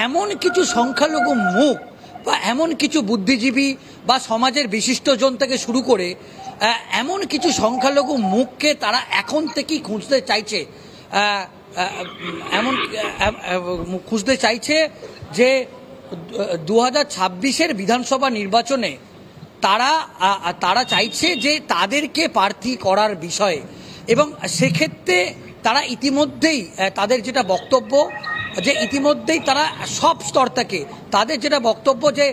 এমন কিছু সংখ্যালঘু মুখ বা এমন কিছু বুদ্ধিজীবী বা সমাজের বিশিষ্টজন থেকে শুরু করে এমন কিছু সংখ্যালঘু মুখকে তারা এখন থেকেই খুঁজতে চাইছে, এমন খুঁজতে চাইছে যে 2026-এর বিধানসভা নির্বাচনে তারা চাইছে যে তাদেরকে প্রার্থী করার বিষয়ে। এবং সেক্ষেত্রে তারা ইতিমধ্যেই তাদের যেটা বক্তব্য যে ইতিমধ্যেই তারা সব স্তর থেকে তাদের যেটা বক্তব্য যে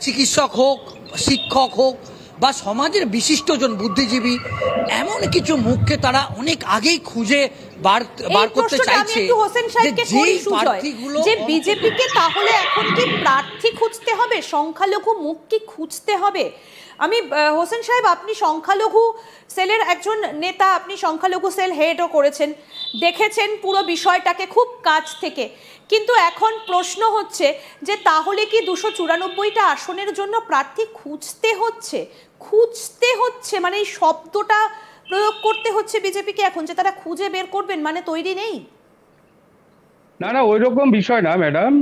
চিকিৎসক হোক, শিক্ষক হোক বা সমাজের বিশিষ্টজন বুদ্ধিজীবী এমন কিছু মুখকে তারা অনেক আগেই খুঁজে বার করতে চাইছে। যে বিজেপিকে তাহলে এখন কি প্রার্থী খুঁজতে হবে, সংখ্যালঘু মুখ কি খুঁজতে হবে? আমি হোসেন সাহেব, আপনি সংখ্যালঘু সেলের একজন নেতা, আপনি সংখ্যালঘু সেল হেডও করেছেন, দেখেছেন পুরো বিষয়টাকে খুব কাছ থেকে, কিন্তু এখন প্রশ্ন হচ্ছে যে তাহলে কি 294টা আসনের জন্য প্রার্থী খুঁজতে হচ্ছে মানে এই শব্দটা প্রয়োগ করতে হচ্ছে বিজেপিকে এখন, যে তারা খুঁজে বের করবেন, মানে তৈরি নেই? না, ওই রকম বিষয় না ম্যাডাম।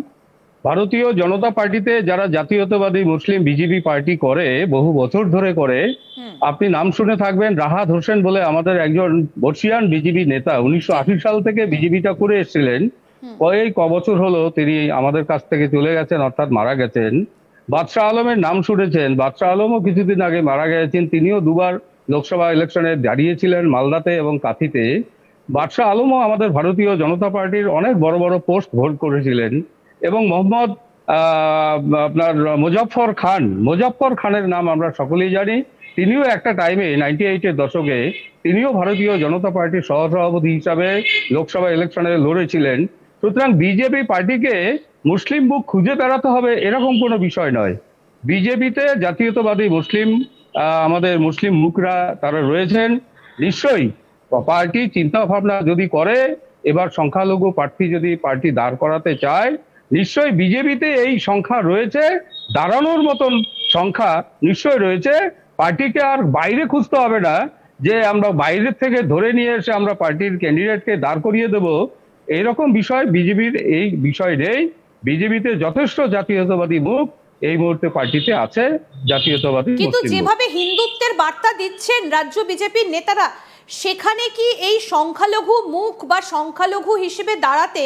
ভারতীয় জনতা পার্টিতে যারা জাতীয়তাবাদী মুসলিম বিজেপি পার্টি করে, বহু বছর ধরে করে, আপনি নাম শুনে থাকবেন রাহাত হোসেন বলে আমাদের একজন বর্ষিয়ান বিজেপি নেতা, 1980 সাল থেকে বিজেপিটা করে এসেছিলেন। ক বছর হলো তিনি আমাদের কাছ থেকে চলে গেছেন, অর্থাৎ মারা গেছেন। বাদশাহ আলমের নাম শুনেছেন, বাদশাহ আলমও কিছুদিন আগে মারা গেছেন, তিনিও দুবার লোকসভা ইলেকশনে দাঁড়িয়েছিলেন মালদাতে এবং কাঁথিতে। বাদশাহ আলমও আমাদের ভারতীয় জনতা পার্টির অনেক বড় বড় পোস্ট হোল্ড করেছিলেন। এবং মোহাম্মদ আপনার মুজফ্ফর খানের নাম আমরা সকলেই জানি, তিনিও একটা টাইমে 98-এর দশকে তিনিও ভারতীয় জনতা পার্টির সহসভাপতি হিসাবে লোকসভা ইলেকশনে লড়েছিলেন। সুতরাং বিজেপি পার্টিকে মুসলিম মুখ খুঁজে বেড়াতে হবে এরকম কোনো বিষয় নয়। বিজেপিতে জাতীয়তাবাদী মুসলিম আমাদের মুসলিম মুখরা তারা রয়েছেন। নিশ্চয়ই পার্টি চিন্তা ভাবনা যদি করে, এবার সংখ্যালঘু প্রার্থী যদি পার্টি দাঁড় করাতে চায়, নিশ্চয়ই বিজেপিতে এই সংখ্যা রয়েছে, দাঁড়ানোর মতন সংখ্যা নিশ্চয়ই রয়েছে। পার্টিকে আর বাইরে খুঁজতে হবে না যে আমরা বাইরের থেকে ধরে নিয়ে এসে আমরা পার্টির ক্যান্ডিডেটকে দাঁড় করিয়ে দেব, এইরকম বিষয় বিজেপির এই বিষয় নেই। বিজেপিতে যথেষ্ট জাতীয়তাবাদী মুখ এই মুহূর্তে পার্টিতে আছে, জাতীয়তাবাদী। কিন্তু যেভাবে হিন্দুত্বের বার্তা দিচ্ছেন রাজ্য বিজেপির নেতারা, সেখানে কি এই সংখ্যালঘু মুখ বা সংখ্যালঘু হিসেবে দাঁড়াতে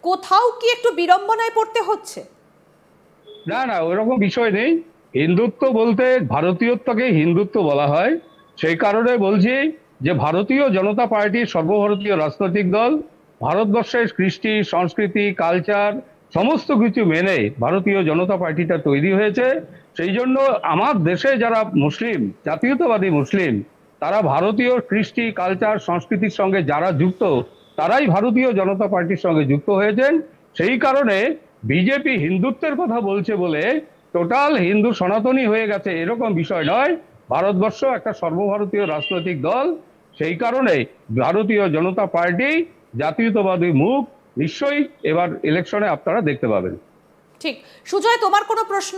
কোথাও কি একটু বিড়ম্বনায় পড়তে হচ্ছে? না, ওইরকম বিষয় নেই। হিন্দুত্ব বলতে ভারতীয়ত্বকে হিন্দুত্ব বলা হয়। সেই কারণে বলছি যে ভারতীয় জনতা পার্টি সর্বভারতীয় রাজনৈতিক দল, ভারতবর্ষের কৃষ্টি, সংস্কৃতি, কালচার সমস্ত কিছু মেনে ভারতীয় জনতা পার্টিটা তৈরি হয়েছে। সেই জন্য আমার দেশে যারা মুসলিম, জাতীয়তাবাদী মুসলিম, তারা ভারতীয় কৃষ্টি, কালচার, সংস্কৃতির সঙ্গে যারা যুক্ত, তারাই ভারতীয় জনতা পার্টির সঙ্গে যুক্ত হয়েছেন। সেই কারণে বিজেপি হিন্দুত্বের কথা বলছে বলে টোটাল হিন্দু সনাতনী হয়ে গেছে এরকম বিষয় নয়। ভারতবর্ষ একটা সর্বভারতীয় রাজনৈতিক দল, সেই কারণে ভারতীয় জনতা পার্টি জাতীয়তাবাদী মুখ নিশ্চয়ই এবার ইলেকশনে আপনারা দেখতে পাবেন। ঠিক। সুজয়, তোমার কোনো প্রশ্ন?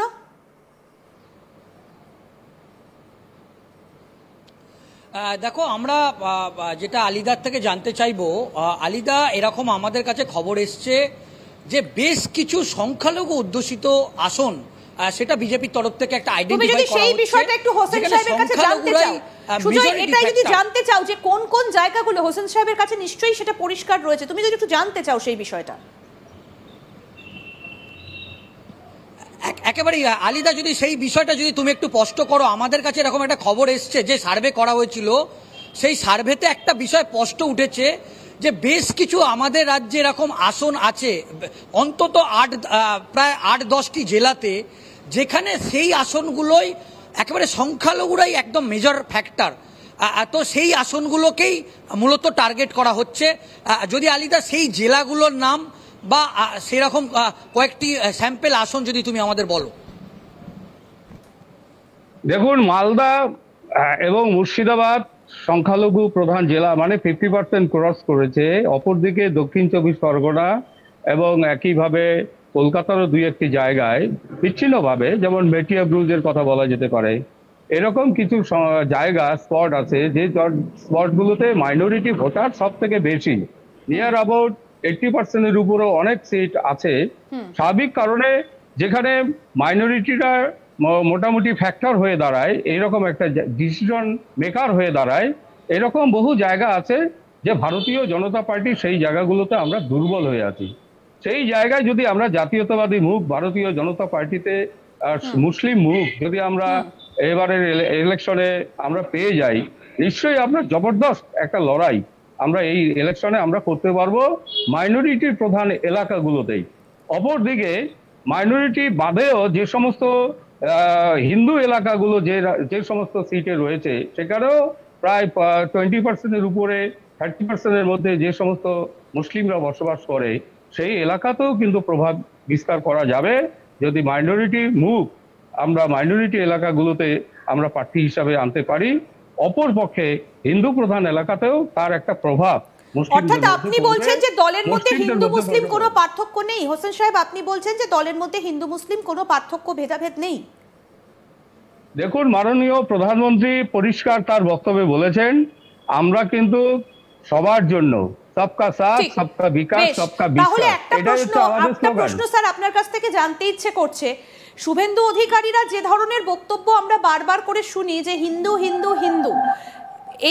দেখো, আমরা যেটা আলিদার থেকে জানতে চাইবো, আলিদা, এরকম আমাদের কাছে খবর এসছে যে বেশ কিছু সংখ্যালঘু অধ্যুষিত আসন সেটা বিজেপির তরফ থেকে একটা আইডেন্টিফাই করা হচ্ছে। সেই বিষয়টা একটু হোসেন সাহেবের কাছে জানতে চাও। সুজয়, এটাই যদি জানতে চাও যে কোন কোন জায়গাগুলো, হোসেন সাহেবের কাছে নিশ্চয়ই সেটা পরিষ্কার রয়েছে, তুমি যদি একটু জানতে চাও সেই বিষয়টা। একেবারে আলিদা, যদি সেই বিষয়টা যদি তুমি একটু স্পষ্ট করো। আমাদের কাছে এরকম একটা খবর এসছে যে সার্ভে করা হয়েছিল, সেই সার্ভেতে একটা বিষয় স্পষ্ট উঠেছে যে বেশ কিছু আমাদের রাজ্যে এরকম আসন আছে, অন্তত প্রায় 8-10টি জেলাতে, যেখানে সেই আসনগুলোই একেবারে সংখ্যালঘুরাই একদম মেজর ফ্যাক্টর। তো সেই আসনগুলোকেই মূলত টার্গেট করা হচ্ছে। যদি আলিদা সেই জেলাগুলোর নাম বা সেরকম কয়েকটি স্যাম্পল আসন যদি তুমি আমাদের বলো। দেখুন, মালদা এবং মুর্শিদাবাদ সংখ্যালঘু প্রধান জেলা, মানে 50% ক্রস করেছে। অপরদিকে দক্ষিণ 24 পরগনা এবং একইভাবে কলকাতারও 2-1টি জায়গায় বিচ্ছিন্নভাবে, যেমন মেটিয়া ব্রুজের কথা বলা যেতে পারে, এরকম কিছু জায়গা স্পট আছে যে স্পটগুলোতে মাইনরিটি ভোটার সব থেকে বেশি, নিয়ার অ্যাবাউট 80%-এর উপরও অনেক সিট আছে। স্বাভাবিক কারণে যেখানে মাইনরিটিরা মোটামুটি ফ্যাক্টর হয়ে দাঁড়ায়, এইরকম একটা ডিসিশন মেকার হয়ে দাঁড়ায়, এরকম বহু জায়গা আছে যে ভারতীয় জনতা পার্টি সেই জায়গাগুলোতে আমরা দুর্বল হয়ে আছি। সেই জায়গায় যদি আমরা জাতীয়তাবাদী মুখ ভারতীয় জনতা পার্টিতে মুসলিম মুখ যদি আমরা এবারের ইলেকশনে আমরা পেয়ে যাই, নিশ্চয়ই আমরা জবরদস্ত একটা লড়াই আমরা এই ইলেকশনে আমরা করতে পারবো মাইনরিটির প্রধান এলাকাগুলোতেই। অপরদিকে মাইনরিটি বাদেও যে সমস্ত হিন্দু এলাকাগুলো যে সমস্ত সিটে রয়েছে, সেখানেও প্রায় 20%-এর উপরে 30%-এর মধ্যে যে সমস্ত মুসলিমরা বসবাস করে, সেই এলাকাতেও কিন্তু প্রভাব বিস্তার করা যাবে যদি মাইনরিটি মুখ আমরা মাইনরিটি এলাকাগুলোতে আমরা প্রার্থী হিসাবে আনতে পারি। অপর পক্ষে হিন্দু প্রধান এলাকাতেও তার একটা প্রভাব। অর্থাৎ আপনি বলছেন যে দলের মধ্যে হিন্দু মুসলিম কোনো পার্থক্য নেই। হোসেন সাহেব, আপনি বলছেন যে দলের মধ্যে হিন্দু মুসলিম কোনো পার্থক্য ভেদাভেদ নেই। দেখুন, মাননীয় প্রধানমন্ত্রী পরিষ্কার তার বক্তব্যে বলেছেন, আমরা কিন্তু সবার জন্য সবকা সাথ সবকা বিকাশ সবকা বিশ্বাস। তাহলে একটা প্রশ্ন স্যার আপনার কাছ থেকে জানতে ইচ্ছে করছে, শুভেন্দু অধিকারীরা যে ধরনের বক্তব্য আমরা বারবার করে শুনি যে হিন্দু হিন্দু হিন্দু,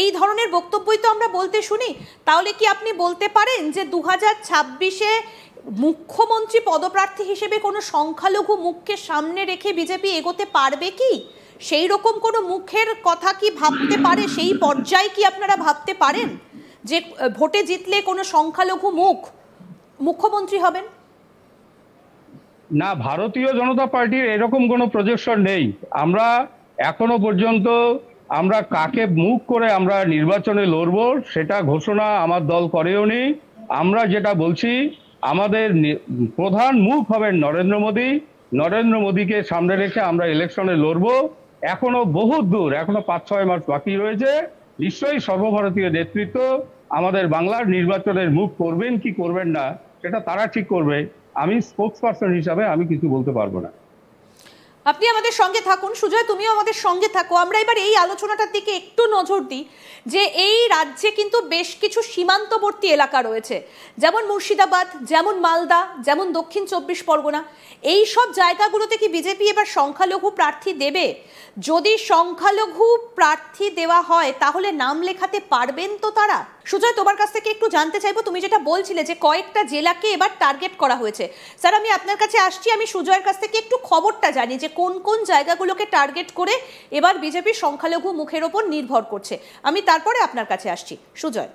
এই ধরনের বক্তব্যই তো আমরা বলতে শুনি, তাহলে কি আপনি বলতে পারেন যে 2026-এ মুখ্যমন্ত্রী পদপ্রার্থী হিসেবে কোনো সংখ্যালঘু মুখকে সামনে রেখে বিজেপি এগোতে পারবে কি? সেই রকম কোনো মুখের কথা কি ভাবতে পারে? সেই পর্যায়ে কি আপনারা ভাবতে পারেন যে ভোটে জিতলে কোনো সংখ্যালঘু মুখ মুখ্যমন্ত্রী হবেন? না, ভারতীয় জনতা পার্টির এরকম কোনো প্রজেকশন নেই। আমরা এখনো পর্যন্ত আমরা কাকে মুখ করে আমরা নির্বাচনে লড়বো সেটা ঘোষণা আমার দল করেও নি। আমরা যেটা বলছি, আমাদের প্রধান মুখ হবেন নরেন্দ্র মোদী। নরেন্দ্র মোদীকে সামনে রেখে আমরা ইলেকশনে লড়বো। এখনো বহু দূর, এখনো 5-6 মাস বাকি রয়েছে। নিশ্চয়ই সর্বভারতীয় নেতৃত্ব আমাদের বাংলার নির্বাচনের মুখ করবেন কি করবেন না সেটা তারা ঠিক করবে। আমি স্পোক্স পারসন হিসাবে আমি কিছু বলতে পারবো না। আপনি আমাদের সঙ্গে থাকুন, সুজয় তুমিও আমাদের সঙ্গে থাকো। আমরা এবার এই আলোচনাটার দিকে একটু নজর দিই যে এই রাজ্যে কিন্তু বেশ কিছু সীমান্তবর্তী এলাকা রয়েছে, যেমন মুর্শিদাবাদ, যেমন মালদা, যেমন দক্ষিণ 24 পরগনা। এই সব জায়গাগুলোতে কি বিজেপি এবার সংখ্যালঘু প্রার্থী দেবে? যদি সংখ্যালঘু প্রার্থী দেওয়া হয় তাহলে নাম লেখাতে পারবেন তো তারা? সুজয়, তোমার কাছ থেকে একটু জানতে চাইবো, তুমি যেটা বলছিলে যে কয়েকটা জেলাকে এবার টার্গেট করা হয়েছে। স্যার, আমি আপনার কাছে আসছি, আমি সুজয়ের কাছ থেকে একটু খবরটা জানি যে কোন কোন জায়গাগুলোকে টার্গেট করে এবার বিজেপি সংখ্যালঘু মুখের ওপর নির্ভর করছে। আমি তারপরে আপনার কাছে আসছি। সুজয়।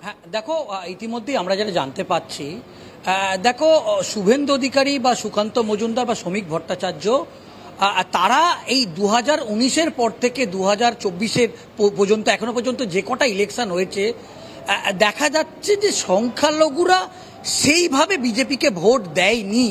হ্যাঁ, দেখো, ইতিমধ্যেই আমরা যেটা জানতে পাচ্ছি, দেখো, শুভেন্দু অধিকারী বা সুকান্ত মজুমদার বা শ্রমিক ভট্টাচার্য তারা এই 2019-এর পর থেকে 2024-এর পর্যন্ত এখনো পর্যন্ত যে কটা ইলেকশন হয়েছে, দেখা যাচ্ছে যে সংখ্যালঘুরা সেইভাবে বিজেপিকে ভোট দেয়নি।